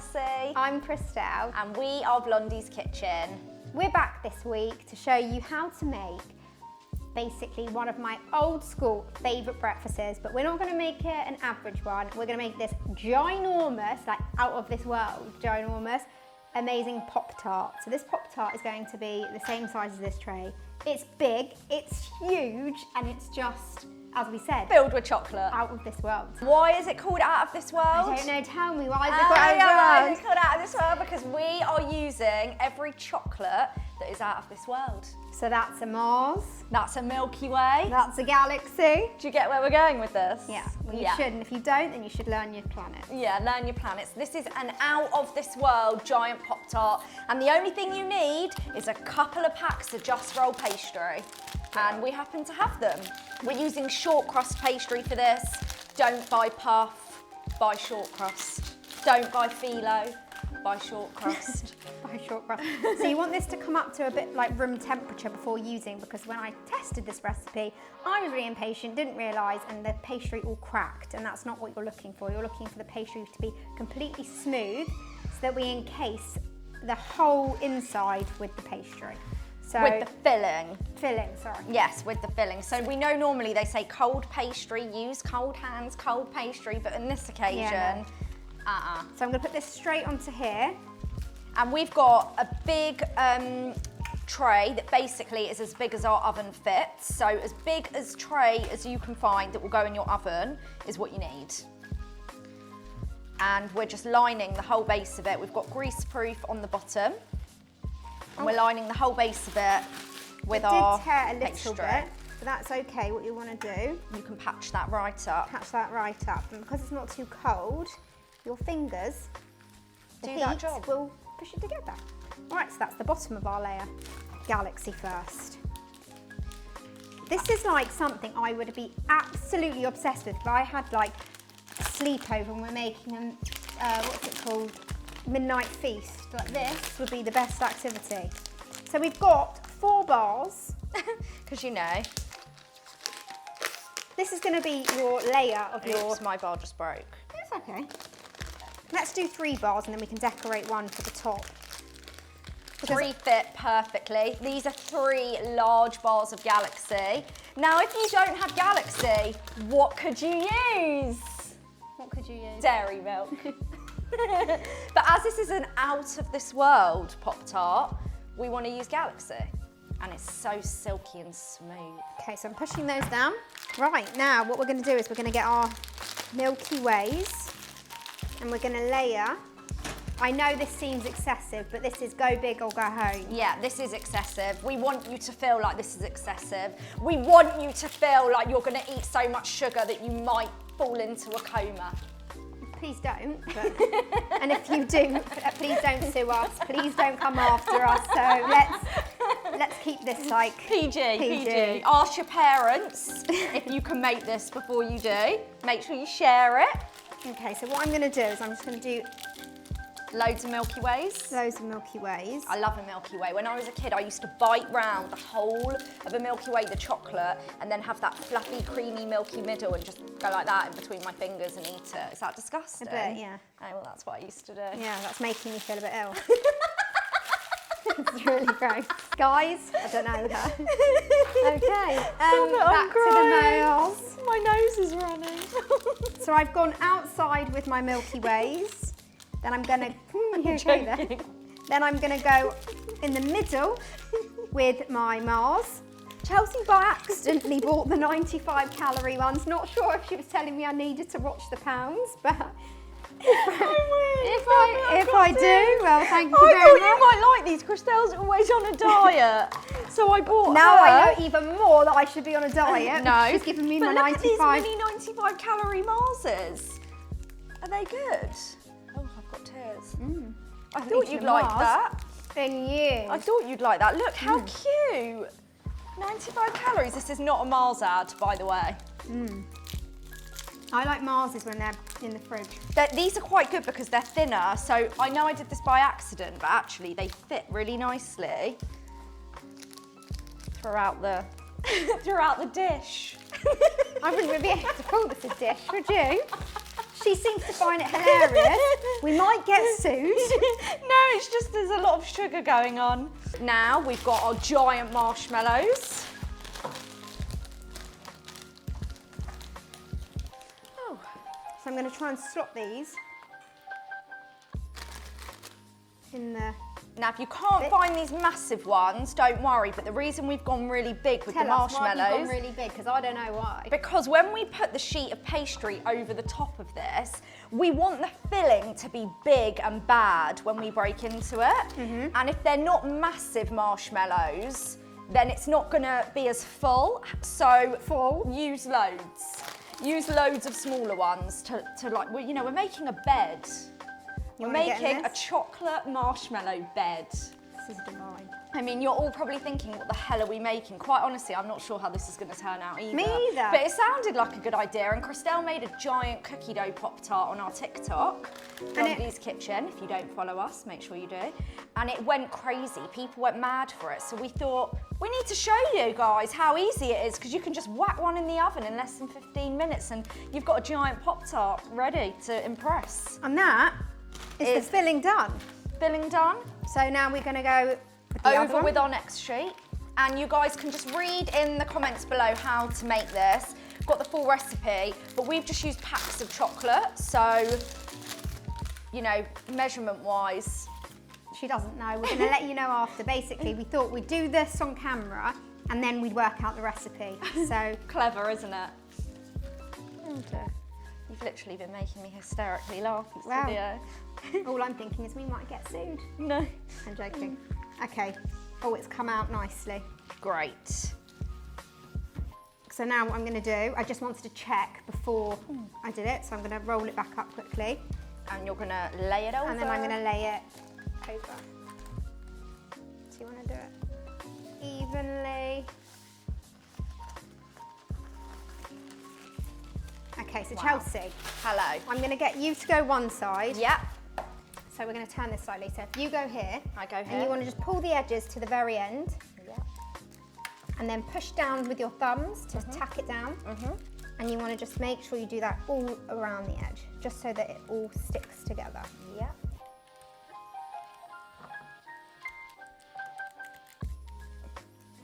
Chelsea. I'm Christelle. And we are Blondie's Kitchen. We're back this week to show you how to make basically one of my old school favourite breakfasts, but we're not going to make it an average one. We're going to make this ginormous, like out of this world, ginormous, amazing Pop-Tart. So this Pop-Tart is going to be the same size as this tray. It's big, it's huge, and it's just, as we said, filled with chocolate. Out of this world. Why is it called out of this world? I don't know, tell me, why is it called out of this world? Why is it called out of this world? Because we are using every chocolate that is out of this world. So that's a Mars. That's a Milky Way. That's a galaxy. Do you get where we're going with this? Yeah, well you should, and if you don't, then you should learn your planet. Yeah, learn your planets. This is an out of this world giant Pop-Tart, and the only thing you need is a couple of packs of Jus-Roll pastry, and we happen to have them. We're using Shortcrust pastry for this. Don't buy puff, buy Shortcrust. Don't buy phyllo, buy Shortcrust. Buy Shortcrust. So you want this to come up to a bit like room temperature before using, because when I tested this recipe, I was really impatient, didn't realise, and the pastry all cracked, and that's not what you're looking for. You're looking for the pastry to be completely smooth so that we encase the whole inside with the pastry. So with the filling. Filling, sorry. Yes, with the filling. So we know normally they say cold pastry, use cold hands, cold pastry, but in this occasion, So I'm going to put this straight onto here. And we've got a big tray that basically is as big as our oven fits. So as big as tray as you can find that will go in your oven is what you need. And we're just lining the whole base of it. We've got grease-proof on the bottom. And we're lining the whole base of it with our pastry. It did tear a little pastry. bit, but that's okay. What you want to do, you can patch that right up. Patch that right up. And because it's not too cold, your fingers, the Do that heat job. will push it together. All right, so that's the bottom of our layer. Galaxy first. This is like something I would be absolutely obsessed with. If I had like a sleepover and we're making what's it called? Midnight feast. Like this would be the best activity. So we've got 4 bars. Because you know. This is going to be your layer of your... Oops, my bar just broke. It's okay. Let's do 3 bars and then we can decorate one for the top. 3 fit perfectly. These are 3 large bars of Galaxy. Now, if you don't have Galaxy, what could you use? What could you use? Dairy milk. But as this is an out of this world Pop-Tart, we want to use Galaxy. And it's so silky and smooth. Okay, so I'm pushing those down. Right, now what we're going to do is we're going to get our Milky Ways and we're going to layer. I know this seems excessive, but this is go big or go home. Yeah, this is excessive. We want you to feel like this is excessive. We want you to feel like you're going to eat so much sugar that you might fall into a coma. Please don't. But, and if you do, please don't sue us. Please don't come after us. So let's keep this like PG. Ask your parents if you can make this before you do. Make sure you share it. Okay, so what I'm going to do is I'm just going to do loads of Milky Ways. Loads of Milky Ways. I love a Milky Way. When I was a kid, I used to bite round the whole of a Milky Way, the chocolate, and then have that fluffy, creamy, milky middle and just go like that in between my fingers and eat it. Is that disgusting? A bit, yeah. Oh, well, that's what I used to do. Yeah, that's making me feel a bit ill. It's really gross. Guys, I don't know that. Okay, back to the nails. My nose is running. So I've gone outside with my Milky Ways. Then I'm going to, then I'm going to go in the middle with my Mars. Chelsea by accidentally bought the 95 calorie ones. Not sure if she was telling me I needed to watch the pounds, but if I do, well, thank you very much. I thought you might like these. Christelle's always on a diet, so I bought Now her. I know even more that I should be on a diet. No, she's given me but my look 95. at these mini 95 calorie Marses. Are they good? Oh, I've got tears. I thought you'd like that. In years. I thought you'd like that. Look how cute. 95 calories. This is not a Mars ad, by the way. I like Marses when they're in the fridge. These are quite good because they're thinner. So I know I did this by accident, but actually they fit really nicely throughout the dish. I wouldn't be able to call this a dish, would you? She seems to find it hilarious. We might get sued. No, it's just there's a lot of sugar going on. Now we've got our giant marshmallows. Oh. So I'm going to try and slot these in the... Now, if you can't find these massive ones, don't worry, but the reason we've gone really big with the marshmallows... Tell us why we've gone really big, because I don't know why. Because when we put the sheet of pastry over the top of this, we want the filling to be big and bad when we break into it. And if they're not massive marshmallows, then it's not gonna be as full. So use loads. Use loads of smaller ones to like, well, you know, we're making a bed. We're making a chocolate marshmallow bed. This is divine. I mean, you're all probably thinking, what the hell are we making? Quite honestly, I'm not sure how this is going to turn out either. Me either. But it sounded like a good idea, and Christelle made a giant cookie dough Pop-Tart on our TikTok, Blondies Kitchen. If you don't follow us, make sure you do. And it went crazy. People went mad for it. So we thought, we need to show you guys how easy it is, because you can just whack one in the oven in less than 15 minutes, and you've got a giant Pop-Tart ready to impress. And that is the filling done. Filling done. So now we're going to go with the over with our next sheet, and you guys can just read in the comments below how to make this. We've got the full recipe, but we've just used packs of chocolate, so, you know, measurement wise. She doesn't know. We're going to let you know after. Basically, we thought we'd do this on camera and then we'd work out the recipe. So clever, isn't it? Oh dear. You've literally been making me hysterically laugh this video. All I'm thinking is we might get sued. No. I'm joking. Okay. Oh, it's come out nicely. Great. So now what I'm going to do, I just wanted to check before I did it, so I'm going to roll it back up quickly. And you're going to lay it over. And then I'm going to lay it over. So you want to do it evenly. Okay, so Chelsea. Hello. I'm going to get you to go one side. Yep. So we're going to turn this slightly. So if you go here. I go here. And you want to just pull the edges to the very end. Yep. And then push down with your thumbs to tack it down. And you want to just make sure you do that all around the edge, just so that it all sticks together. Yep.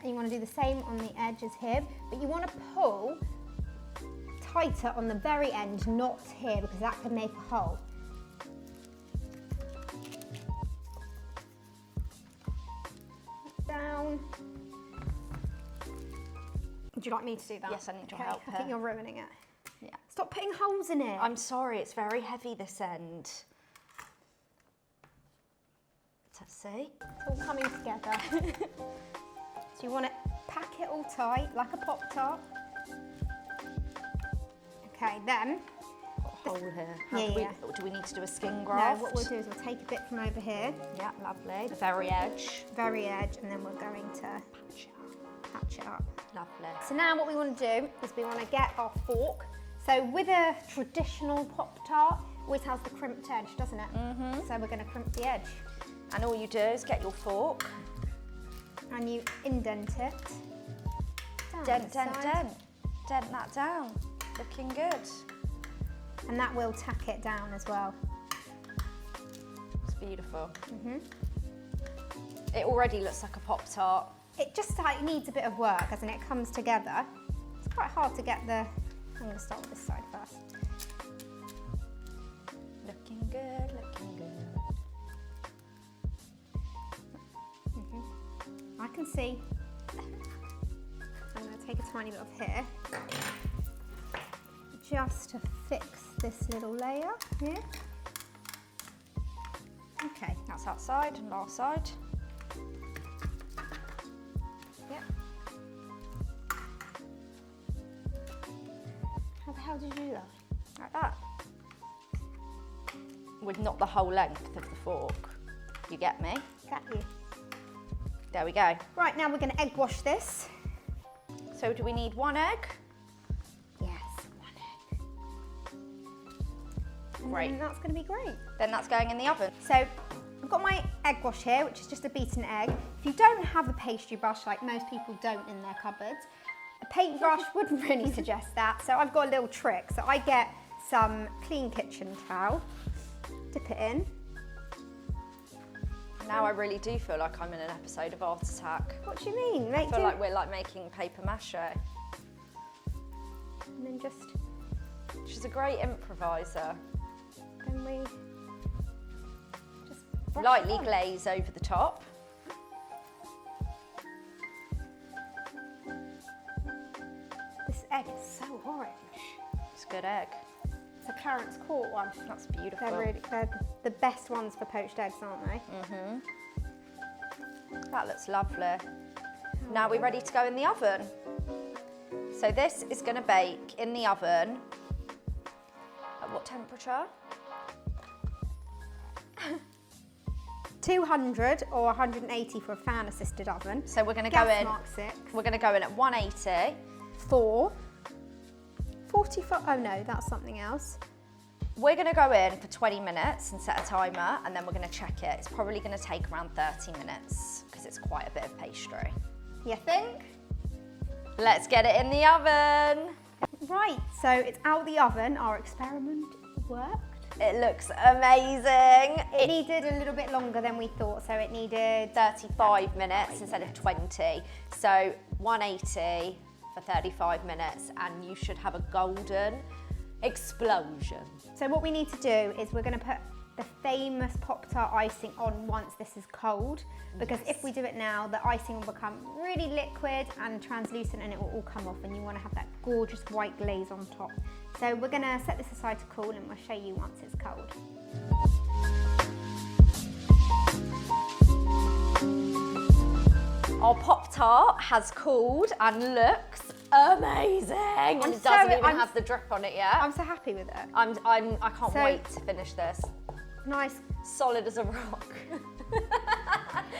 And you want to do the same on the edges here, but you want to pull tighter on the very end, not here, because that could make a hole. Down. Would you like me to do that? Yes, I need your help I think you're ruining it. Yeah. Stop putting holes in it. I'm sorry, it's very heavy this end. See? It's all coming together. So you want to pack it all tight, like a Pop-Tart. Okay, then. Got a hole here. Do we need to do a skin graft? No, what we'll do is we'll take a bit from over here. Yeah, lovely. The very edge. Very edge, and then we're going to patch it up. Lovely. So now what we want to do is we want to get our fork. So with a traditional Pop-Tart, it always has the crimped edge, doesn't it? So we're going to crimp the edge. And all you do is get your fork. And you indent it. Dent that down. Looking good. And that will tack it down as well. It's beautiful. It already looks like a Pop-Tart. It just like needs a bit of work, as in it comes together. It's quite hard to get the... I'm going to start with this side first. Looking good, looking good. I can see. I'm going to take a tiny bit off here, just to fix this little layer here. Okay. That's that side and last side. Yep. How the hell did you do that? Like that. With not the whole length of the fork. You get me? Got you. There we go. Right, now we're going to egg wash this. So do we need one egg? Yes, one egg. Great. And that's going to be great. Then that's going in the oven. So I've got my egg wash here, which is just a beaten egg. If you don't have a pastry brush, like most people don't in their cupboards, a paintbrush wouldn't really suggest that. So I've got a little trick. So I get some clean kitchen towel, dip it in. Now I really do feel like I'm in an episode of Art Attack. What do you mean? I feel like we're like making paper mache. And then just... She's a great improviser. Then we just brush Lightly it on. glaze over the top. This egg is so orange. It's a good egg. It's a Clarence Court one. That's beautiful. They're the best ones for poached eggs, aren't they? That looks lovely. Now we're ready to go in the oven. So this is going to bake in the oven at what temperature? 200 or 180 for a fan assisted oven. So we're going to Gas go in. mark 6. We're going to go in at 180. 45. Oh no, that's something else. We're going to go in for 20 minutes and set a timer, and then we're going to check it. It's probably going to take around 30 minutes because it's quite a bit of pastry. You think? Let's get it in the oven. Right, so it's out the oven. Our experiment worked. It looks amazing. It needed a little bit longer than we thought, so it needed 35 minutes instead of 20. So 180 for 35 minutes, and you should have a golden explosion. So what we need to do is we're going to put the famous Pop-Tart icing on once this is cold, because if we do it now, the icing will become really liquid and translucent and it will all come off, and you want to have that gorgeous white glaze on top. So we're going to set this aside to cool and we'll show you once it's cold. Our Pop-Tart has cooled and looks amazing. And it doesn't even have the drip on it yet. I'm so happy with it. I can't wait to finish this. Nice. Solid as a rock.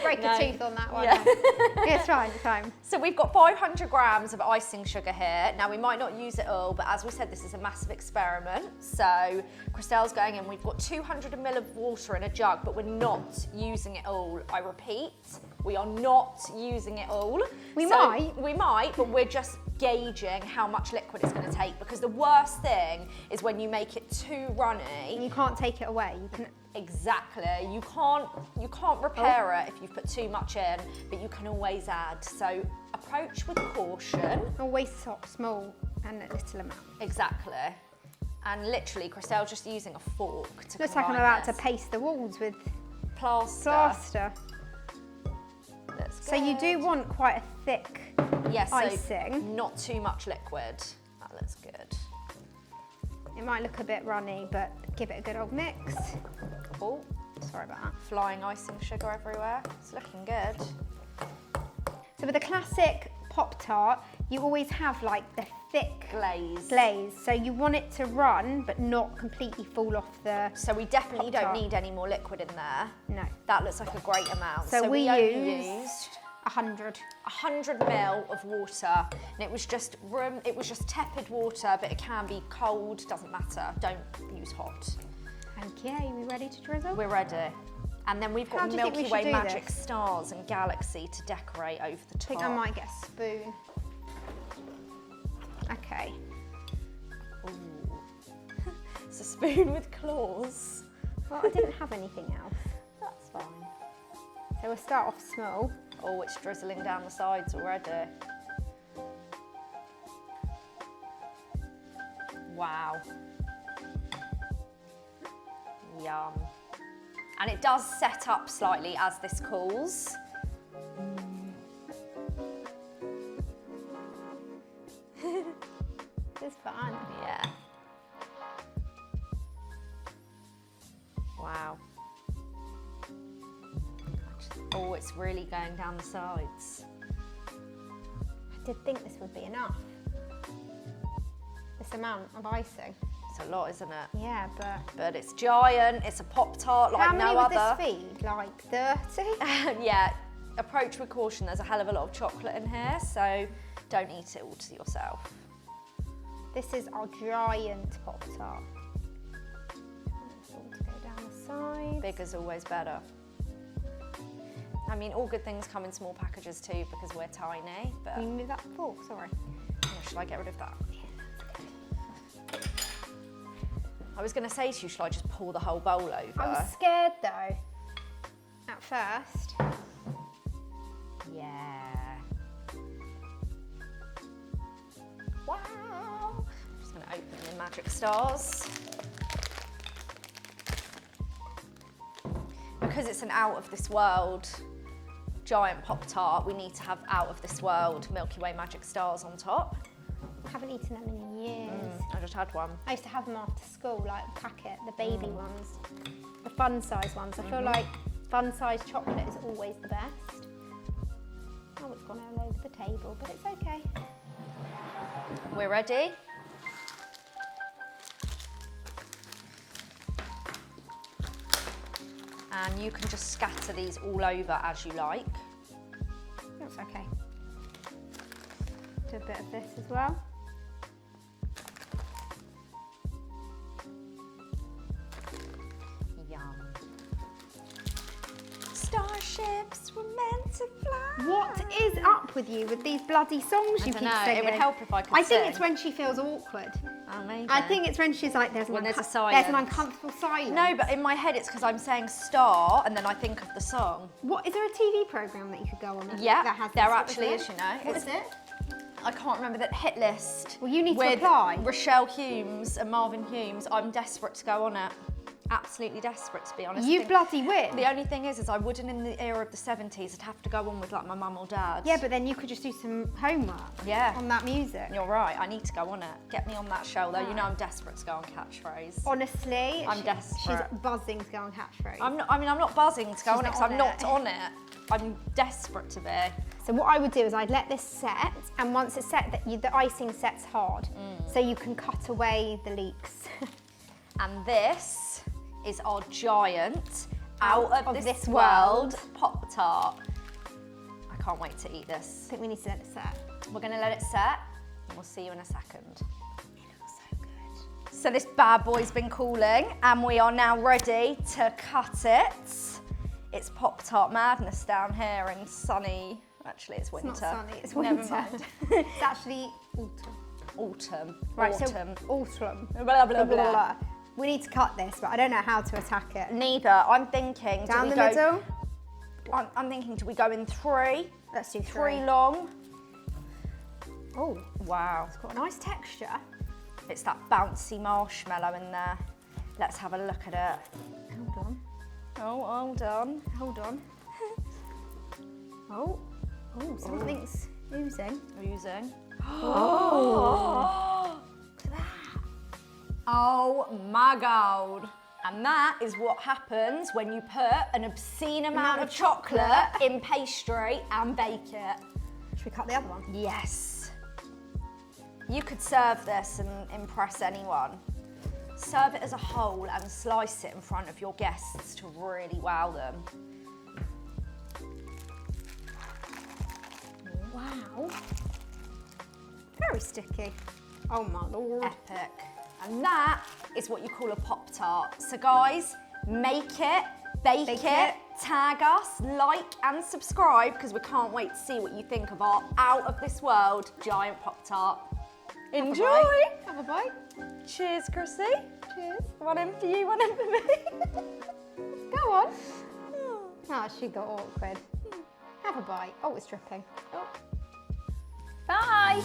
Break a tooth on that one. Yeah. It's fine, it's fine. So we've got 500 grams of icing sugar here. Now we might not use it all, but as we said, this is a massive experiment. So Christelle's going in, we've got 200 ml of water in a jug, but we're not using it all. I repeat, we are not using it all. We might, but we're just gauging how much liquid it's going to take, because the worst thing is when you make it too runny. You can't take it away. You can. Exactly. You can't repair it if you've put too much in, but you can always add. So approach with caution. Always small and a little amount. Exactly. And literally, Christelle's just using a fork to Looks like I'm about to paste the walls with plaster. So you do want quite a thick icing. So not too much liquid. That looks good. It might look a bit runny, but give it a good old mix. Oh, sorry about that. Flying icing sugar everywhere. It's looking good. So with a classic Pop-Tart, you always have like the thick glaze. So you want it to run, but not completely fall off the So we definitely Pop-Tart. don't need any more liquid in there. No. That looks like a great amount. So we only used 100 ml of water, and it was just tepid water, but it can be cold, doesn't matter. Don't use hot. Okay, we ready to drizzle? We're ready. And then we've How got do you think we Milky should Way do Magic this? Stars and Galaxy to decorate over the top. I think I might get a spoon. Okay. Ooh. It's a spoon with claws. Well, I didn't have anything else. That's fine. So we'll start off small. Oh, it's drizzling down the sides already. Wow. Yum. And it does set up slightly as this cools. It's fun. Yeah. Wow. Oh, it's really going down the sides. I did think this would be enough. This amount of icing. It's a lot, isn't it? Yeah, But it's giant, it's a Pop-Tart like no other. How many would this feed? Like 30? Yeah, approach with caution. There's a hell of a lot of chocolate in here, so don't eat it all to yourself. This is our giant Pop-Tart. This all to go down the side. Bigger's always better. I mean, all good things come in small packages too because we're tiny, but... Can you move that fork? Sorry. Yeah, should I get rid of that? I was going to say to you, shall I just pour the whole bowl over? I was scared though, at first. Yeah. Wow. I'm just going to open the Magic Stars. Because it's an out of this world giant Pop-Tart, we need to have out of this world Milky Way Magic Stars on top. I haven't eaten them in years. I just had one. I used to have them after school, like a packet, the baby ones, the fun size ones. I feel like fun size chocolate is always the best. Oh, it's gone all over the table, but it's okay. We're ready. And you can just scatter these all over as you like. That's okay. Do a bit of this as well. Yum. Starships were meant to fly. What is up with you with these bloody songs you I keep don't know, singing? it would help if I could I think sing. it's when she feels awkward. Oh, maybe. I think it's when she's like, there's When an there's a there's an silence. uncomfortable silence. No, but in my head it's because I'm saying star and then I think of the song. What, is there a TV programme that you could go on Yeah, that has there this? What actually is, you know. What is it? I can't remember that hit list. Well, you need to with apply. Rochelle Humes and Marvin Humes. I'm desperate to go on it. Absolutely desperate, to be honest. You I think bloody win. the only thing is I wouldn't in the era of the 70s. I'd have to go on with like my mum or dad. Yeah, but then you could just do some homework Yeah. on that music. You're right. I need to go on it. Get me on that show, though. You know I'm desperate to go on Catchphrase. Honestly, I'm desperate. She's buzzing to go on Catchphrase. I'm not buzzing to go on it because not I'm on not it. on it. I'm desperate to be. So what I would do is I'd let this set, and once it's set, the icing sets hard, so you can cut away the leaks. And this is our giant out of Of this this world Pop-Tart. I can't wait to eat this. I think we need to let it set. We're gonna let it set and we'll see you in a second. It looks so good. So this bad boy's been cooling and we are now ready to cut it. It's Pop-Tart madness down here in sunny, actually it's winter. It's not sunny, it's Never winter. mind. It's actually autumn. Autumn. Right, Autumn. so autumn. Blah, blah, blah. We need to cut this, but I don't know how to attack it. Neither. I'm thinking, Down do the we middle? go, I'm thinking, do we go in three? Let's do Three long. Oh, Wow. it's got a nice texture. It's that bouncy marshmallow in there. Let's have a look at it. Hold on. Oh, hold on. Hold on. Oh, something's oozing. Using. Oh. Oh my God. And that is what happens when you put an obscene amount of chocolate in pastry and bake it. Should we cut the other one? Yes. You could serve this and impress anyone. Serve it as a whole and slice it in front of your guests to really wow them. Wow. Very sticky. Oh my Lord. Epic. And that is what you call a Pop-Tart. So guys, make it, bake it, tag us, like and subscribe because we can't wait to see what you think of our out of this world giant Pop-Tart. Enjoy. Have a bite. Cheers, Chrissy. Cheers. One in for you, one in for me. Go on. Oh, she got awkward. Have a bite. Oh, it's dripping. Oh. Bye.